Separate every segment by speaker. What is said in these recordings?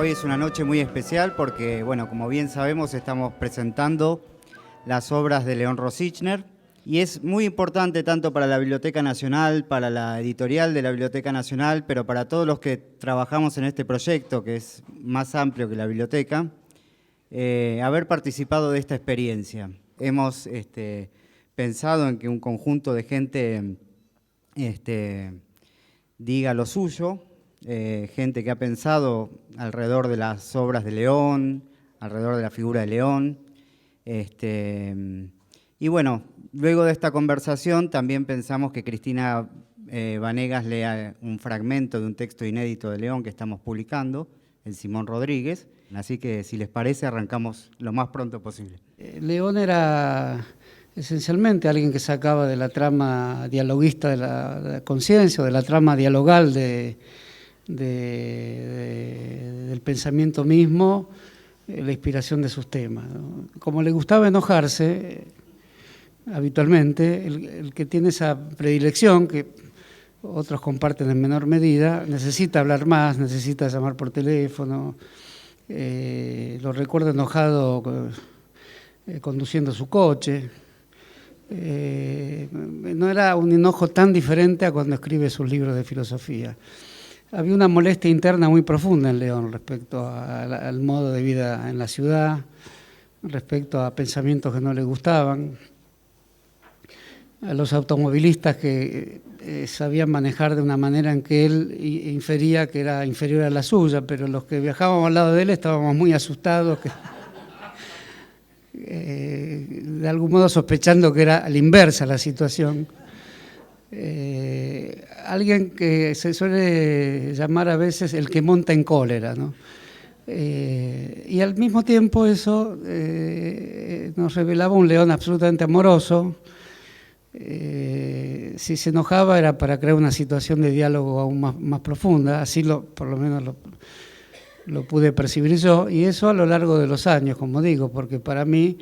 Speaker 1: Hoy es una noche muy especial porque, bueno, como bien sabemos, estamos presentando las obras de León Rosichner y es muy importante tanto para la Biblioteca Nacional, para la editorial de la Biblioteca Nacional, pero para todos los que trabajamos en este proyecto, que es más amplio que la biblioteca, haber participado de esta experiencia. Hemos pensado en que un conjunto de gente diga lo suyo, gente que ha pensado alrededor de las obras de León, alrededor de la figura de León. Y bueno, luego de esta conversación también pensamos que Cristina Vanegas lea un fragmento de un texto inédito de León que estamos publicando, el Simón Rodríguez. Así que, si les parece, arrancamos lo más pronto posible.
Speaker 2: León era esencialmente alguien que sacaba de la trama dialoguista de la conciencia, de la trama dialogal del pensamiento mismo, la inspiración de sus temas, ¿no? Como le gustaba enojarse, habitualmente, el que tiene esa predilección, que otros comparten en menor medida, necesita hablar más, necesita llamar por teléfono. Lo recuerdo enojado conduciendo su coche. No era un enojo tan diferente a cuando escribe sus libros de filosofía. Había una molestia interna muy profunda en León respecto al modo de vida en la ciudad, respecto a pensamientos que no le gustaban, a los automovilistas que sabían manejar de una manera en que él infería que era inferior a la suya, pero los que viajábamos al lado de él estábamos muy asustados, de algún modo sospechando que era a la inversa la situación. Alguien que se suele llamar a veces el que monta en cólera, ¿no? Y al mismo tiempo eso nos revelaba un León absolutamente amoroso. Si se enojaba era para crear una situación de diálogo aún más profunda, así por lo menos lo pude percibir yo, y eso a lo largo de los años, como digo, porque para mí,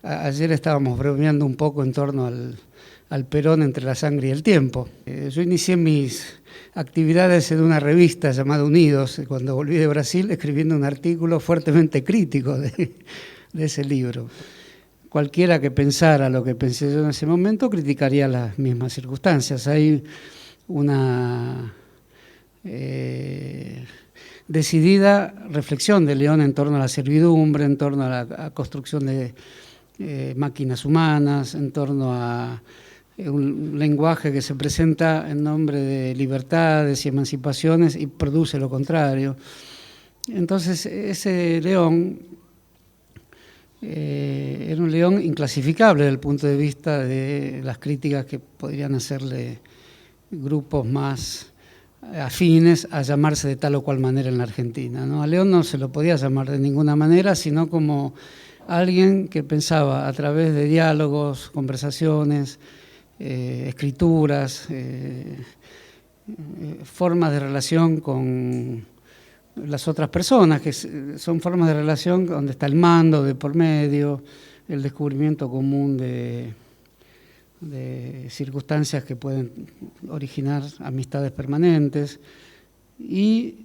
Speaker 2: ayer estábamos bromeando un poco en torno al Perón entre la sangre y el tiempo. Yo inicié mis actividades en una revista llamada Unidos, cuando volví de Brasil, escribiendo un artículo fuertemente crítico de ese libro. Cualquiera que pensara lo que pensé yo en ese momento criticaría las mismas circunstancias. Hay una decidida reflexión de León en torno a la servidumbre, en torno a la construcción de máquinas humanas, en torno a un lenguaje que se presenta en nombre de libertades y emancipaciones y produce lo contrario. Entonces, ese León era un León inclasificable desde el punto de vista de las críticas que podrían hacerle grupos más afines a llamarse de tal o cual manera en la Argentina, ¿no? A León no se lo podía llamar de ninguna manera, sino como alguien que pensaba a través de diálogos, conversaciones, escrituras, formas de relación con las otras personas, que son formas de relación donde está el mando de por medio, el descubrimiento común de circunstancias que pueden originar amistades permanentes y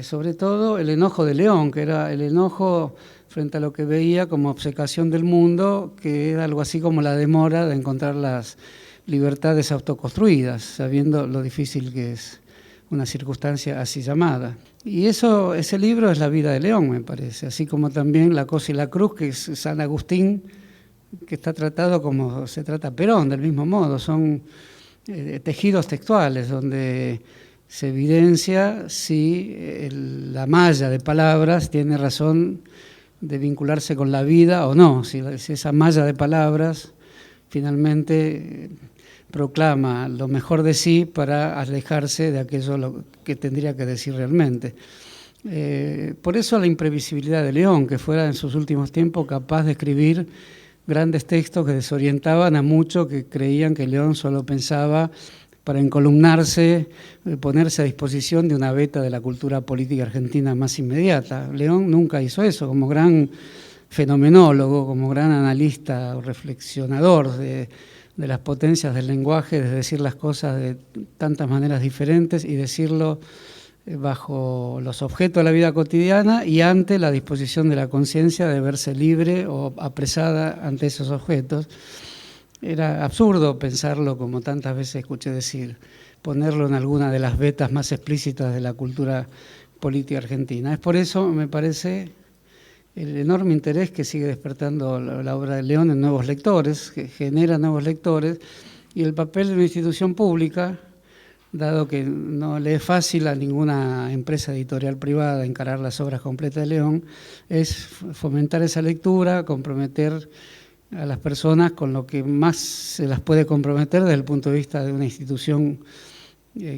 Speaker 2: sobre todo el enojo de León, que era el enojo frente a lo que veía como obcecación del mundo, que era algo así como la demora de encontrar las libertades autoconstruidas, sabiendo lo difícil que es una circunstancia así llamada. Y ese libro es la vida de León, me parece, así como también La Cosa y la Cruz, que es San Agustín, que está tratado como se trata Perón, del mismo modo. Son tejidos textuales donde se evidencia si la malla de palabras tiene razón de vincularse con la vida o no, si esa malla de palabras finalmente proclama lo mejor de sí para alejarse de aquello que tendría que decir realmente. Por eso la imprevisibilidad de León, que fuera en sus últimos tiempos capaz de escribir grandes textos que desorientaban a muchos que creían que León solo pensaba para encolumnarse, ponerse a disposición de una beta de la cultura política argentina más inmediata. León nunca hizo eso, como gran fenomenólogo, como gran analista o reflexionador de las potencias del lenguaje, de decir las cosas de tantas maneras diferentes y decirlo bajo los objetos de la vida cotidiana y ante la disposición de la conciencia de verse libre o apresada ante esos objetos. Era absurdo pensarlo, como tantas veces escuché decir, ponerlo en alguna de las vetas más explícitas de la cultura política argentina. Es por eso, me parece, el enorme interés que sigue despertando la obra de León en nuevos lectores, que genera nuevos lectores, y el papel de una institución pública, dado que no le es fácil a ninguna empresa editorial privada encarar las obras completas de León, es fomentar esa lectura, comprometer a las personas con lo que más se las puede comprometer desde el punto de vista de una institución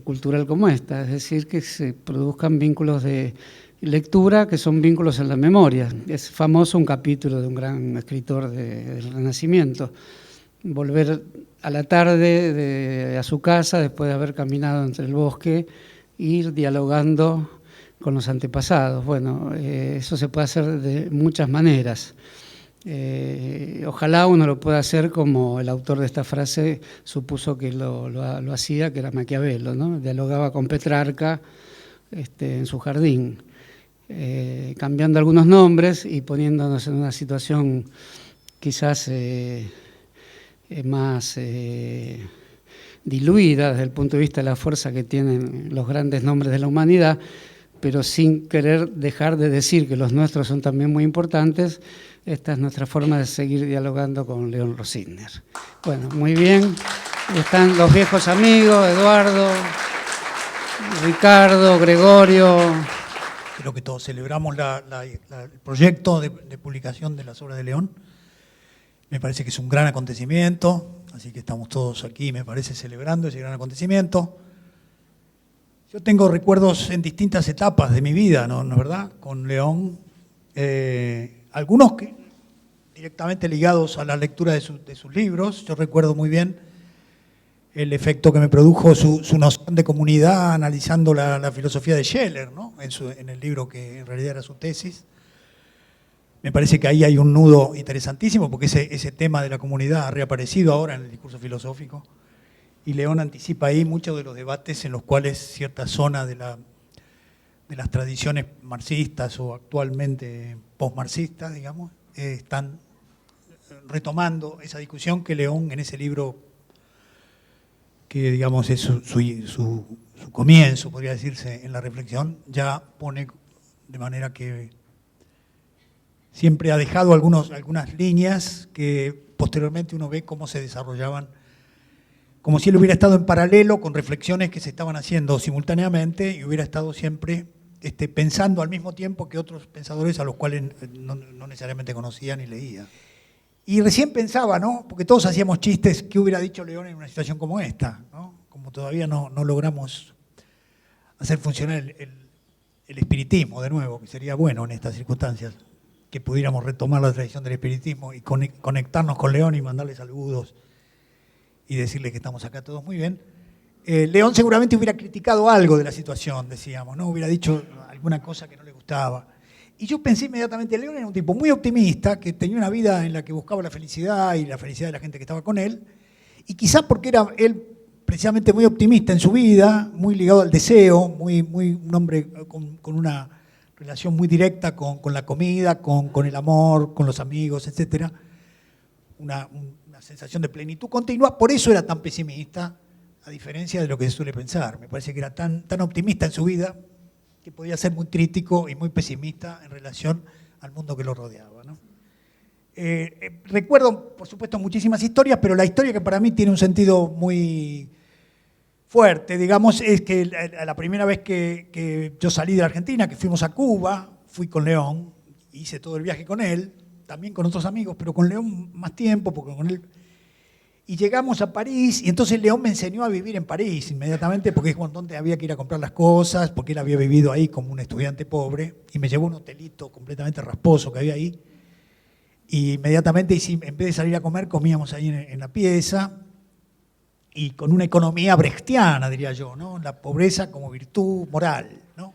Speaker 2: cultural como esta, es decir, que se produzcan vínculos de lectura que son vínculos en la memoria. Es famoso un capítulo de un gran escritor del Renacimiento: volver a la tarde a su casa después de haber caminado entre el bosque, ir dialogando con los antepasados. Bueno, eso se puede hacer de muchas maneras. Ojalá uno lo pueda hacer como el autor de esta frase supuso que lo hacía, que era Maquiavelo, ¿no? Dialogaba con Petrarca en su jardín, cambiando algunos nombres y poniéndonos en una situación quizás más diluida desde el punto de vista de la fuerza que tienen los grandes nombres de la humanidad, pero sin querer dejar de decir que los nuestros son también muy importantes. Esta es nuestra forma de seguir dialogando con León Rositner. Bueno, muy bien. Están los viejos amigos, Eduardo, Ricardo, Gregorio.
Speaker 3: Creo que todos celebramos el proyecto de publicación de las obras de León. Me parece que es un gran acontecimiento, así que estamos todos aquí, me parece, celebrando ese gran acontecimiento. Yo tengo recuerdos en distintas etapas de mi vida, ¿no es verdad?, con León. Algunos directamente ligados a la lectura de sus libros. Yo recuerdo muy bien el efecto que me produjo su noción de comunidad analizando la filosofía de Scheler, ¿no?, en el libro que en realidad era su tesis. Me parece que ahí hay un nudo interesantísimo, porque ese tema de la comunidad ha reaparecido ahora en el discurso filosófico, y León anticipa ahí muchos de los debates en los cuales cierta zona de las tradiciones marxistas o actualmente postmarxistas, digamos, están retomando esa discusión que León en ese libro, que digamos es su comienzo, podría decirse, en la reflexión, ya pone de manera que siempre ha dejado algunas líneas que posteriormente uno ve cómo se desarrollaban, como si él hubiera estado en paralelo con reflexiones que se estaban haciendo simultáneamente y hubiera estado siempre pensando al mismo tiempo que otros pensadores a los cuales no necesariamente conocía ni leía. Y recién pensaba, ¿no?, porque todos hacíamos chistes, ¿qué hubiera dicho León en una situación como esta?, ¿no? Como todavía no logramos hacer funcionar el espiritismo de nuevo, que sería bueno en estas circunstancias, que pudiéramos retomar la tradición del espiritismo y conectarnos con León y mandarle saludos y decirle que estamos acá todos muy bien. León seguramente hubiera criticado algo de la situación, decíamos, ¿no? Hubiera dicho alguna cosa que no le gustaba. Y yo pensé inmediatamente, León era un tipo muy optimista, que tenía una vida en la que buscaba la felicidad y la felicidad de la gente que estaba con él, y quizás porque era él precisamente muy optimista en su vida, muy ligado al deseo, un hombre con una relación muy directa con la comida, con el amor, con los amigos, etc. Una sensación de plenitud continua, por eso era tan pesimista, a diferencia de lo que se suele pensar. Me parece que era tan optimista en su vida que podía ser muy crítico y muy pesimista en relación al mundo que lo rodeaba, ¿no? Recuerdo, por supuesto, muchísimas historias, pero la historia que para mí tiene un sentido muy fuerte, digamos, es que la primera vez que yo salí de la Argentina, que fuimos a Cuba, fui con León, hice todo el viaje con él, también con otros amigos, pero con León más tiempo, porque con él. Y llegamos a París, y entonces León me enseñó a vivir en París inmediatamente, porque es donde había que ir a comprar las cosas, porque él había vivido ahí como un estudiante pobre, y me llevó a un hotelito completamente rasposo que había ahí. Y inmediatamente, en vez de salir a comer, comíamos ahí en la pieza, y con una economía brechtiana, diría yo, ¿no? La pobreza como virtud moral, ¿no?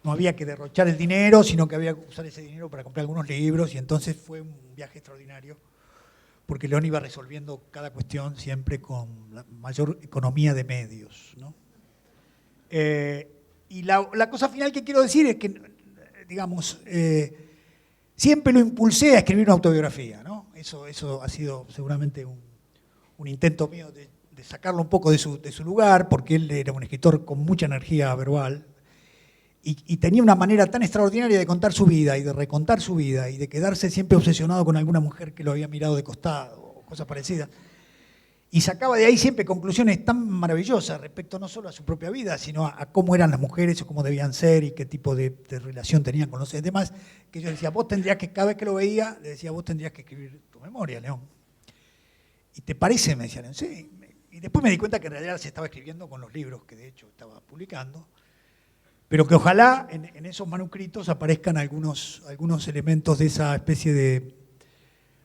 Speaker 3: No había que derrochar el dinero, sino que había que usar ese dinero para comprar algunos libros, y entonces fue un viaje extraordinario, porque León iba resolviendo cada cuestión siempre con la mayor economía de medios, ¿no? Y la cosa final que quiero decir es que, digamos, siempre lo impulsé a escribir una autobiografía, ¿no? Eso ha sido seguramente un intento mío de sacarlo un poco de su lugar, porque él era un escritor con mucha energía verbal y tenía una manera tan extraordinaria de contar su vida y de recontar su vida y de quedarse siempre obsesionado con alguna mujer que lo había mirado de costado o cosas parecidas. Y sacaba de ahí siempre conclusiones tan maravillosas respecto no solo a su propia vida, sino a cómo eran las mujeres o cómo debían ser y qué tipo de relación tenían con los demás, que yo decía, vos tendrías que, cada vez que lo veía, le decía, vos tendrías que escribir tu memoria, León. ¿Y te parece? Me decían, sí. Y después me di cuenta que en realidad se estaba escribiendo con los libros que de hecho estaba publicando, pero que ojalá en esos manuscritos aparezcan algunos elementos de esa especie de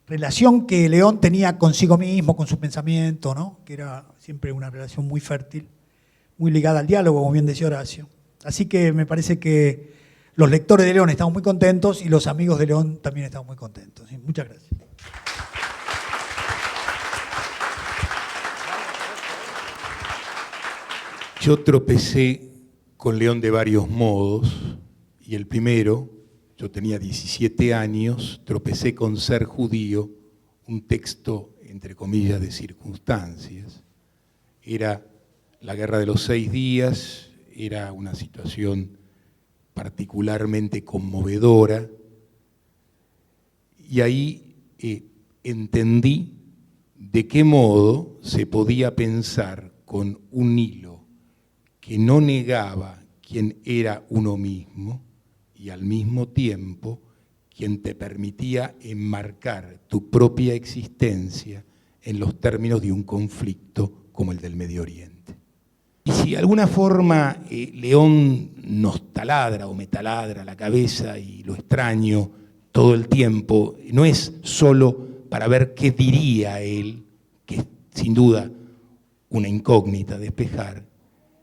Speaker 3: relación que León tenía consigo mismo, con su pensamiento, ¿no? Que era siempre una relación muy fértil, muy ligada al diálogo, como bien decía Horacio. Así que me parece que los lectores de León estamos muy contentos y los amigos de León también estamos muy contentos. ¿Sí? Muchas gracias.
Speaker 4: Yo tropecé con León de varios modos, y el primero, yo tenía 17 años, tropecé con Ser judío, un texto, entre comillas, de circunstancias. Era la Guerra de los 6 días, era una situación particularmente conmovedora, y ahí entendí de qué modo se podía pensar con un hilo que no negaba quién era uno mismo y al mismo tiempo quien te permitía enmarcar tu propia existencia en los términos de un conflicto como el del Medio Oriente. Y si de alguna forma León nos taladra o me taladra la cabeza y lo extraño todo el tiempo, no es solo para ver qué diría él, que es sin duda una incógnita a despejar,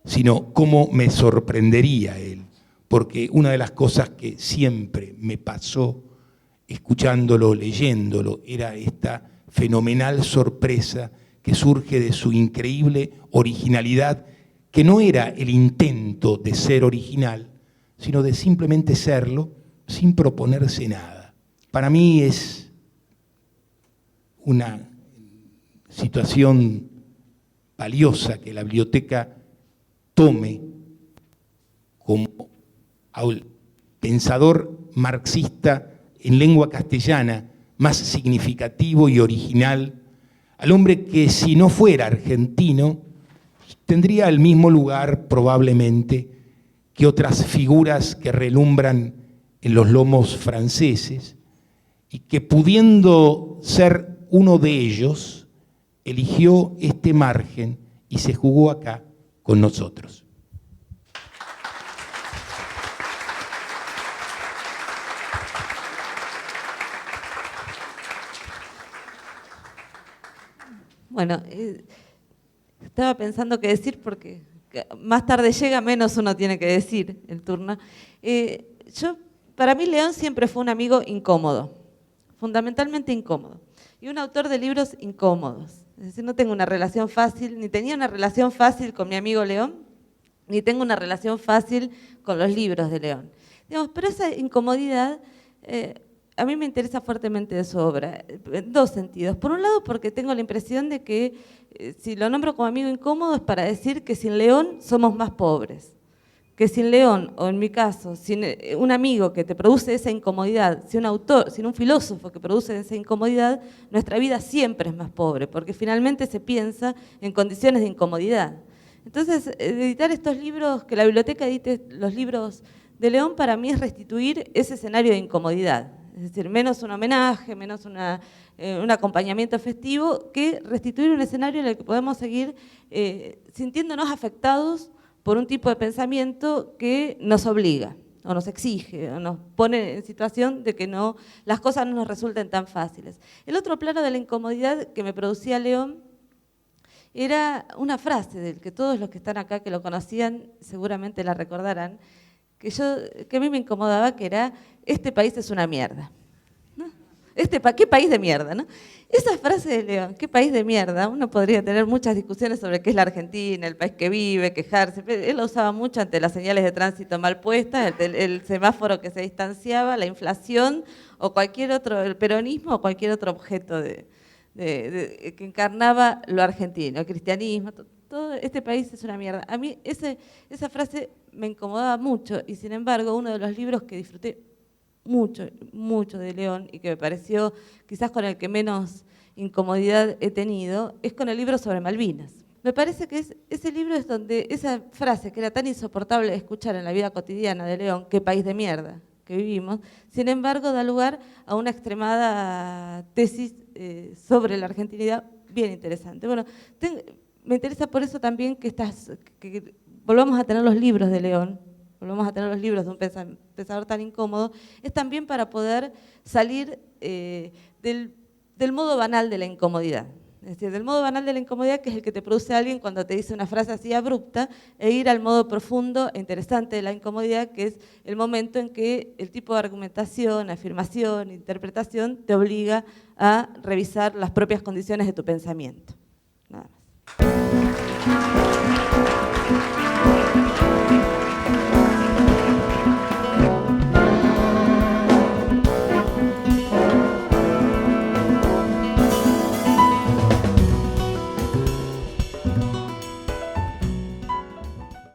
Speaker 4: sino cómo me sorprendería él, porque una de las cosas que siempre me pasó escuchándolo, leyéndolo, era esta fenomenal sorpresa que surge de su increíble originalidad, que no era el intento de ser original, sino de simplemente serlo sin proponerse nada. Para mí es una situación valiosa que la biblioteca tome como al pensador marxista en lengua castellana más significativo y original, al hombre que si no fuera argentino tendría el mismo lugar probablemente que otras figuras que relumbran en los lomos franceses y que pudiendo ser uno de ellos eligió este margen y se jugó acá con nosotros.
Speaker 5: Bueno, estaba pensando qué decir porque más tarde llega, menos uno tiene que decir el turno. Para mí León siempre fue un amigo incómodo, fundamentalmente incómodo, y un autor de libros incómodos. Es decir, no tengo una relación fácil, ni tenía una relación fácil con mi amigo León, ni tengo una relación fácil con los libros de León. Digamos, pero esa incomodidad a mí me interesa fuertemente de su obra, en dos sentidos. Por un lado, porque tengo la impresión de que si lo nombro como amigo incómodo es para decir que sin León somos más pobres. Que sin León, o en mi caso, sin un amigo que te produce esa incomodidad, sin un autor, sin un filósofo que produce esa incomodidad, nuestra vida siempre es más pobre, porque finalmente se piensa en condiciones de incomodidad. Entonces, editar estos libros, que la biblioteca edite los libros de León, para mí es restituir ese escenario de incomodidad. Es decir, menos un homenaje, menos un acompañamiento festivo, que restituir un escenario en el que podemos seguir sintiéndonos afectados por un tipo de pensamiento que nos obliga, o nos exige, o nos pone en situación de que las cosas no nos resulten tan fáciles. El otro plano de la incomodidad que me producía León era una frase del que todos los que están acá que lo conocían seguramente la recordarán, que a mí me incomodaba, que era: este país es una mierda. ¿No? ¿Qué país de mierda, ¿no? Esa frase de León, ¿qué país de mierda? Uno podría tener muchas discusiones sobre qué es la Argentina, el país que vive, quejarse. Él lo usaba mucho ante las señales de tránsito mal puestas, el semáforo que se distanciaba, la inflación o cualquier otro, el peronismo o cualquier otro objeto que encarnaba lo argentino, el cristianismo. Todo este país es una mierda. A mí esa frase me incomodaba mucho y sin embargo uno de los libros que disfruté mucho de León y que me pareció quizás con el que menos incomodidad he tenido, es con el libro sobre Malvinas. Me parece que ese libro es donde esa frase que era tan insoportable de escuchar en la vida cotidiana de León, qué país de mierda que vivimos, sin embargo da lugar a una extremada tesis sobre la argentinidad bien interesante. Bueno, me interesa por eso también que volvamos a tener los libros de León, volvamos a tener los libros de un pensador tan incómodo, es también para poder salir del modo banal de la incomodidad. Es decir, del modo banal de la incomodidad, que es el que te produce alguien cuando te dice una frase así abrupta, e ir al modo profundo e interesante de la incomodidad, que es el momento en que el tipo de argumentación, afirmación, interpretación te obliga a revisar las propias condiciones de tu pensamiento.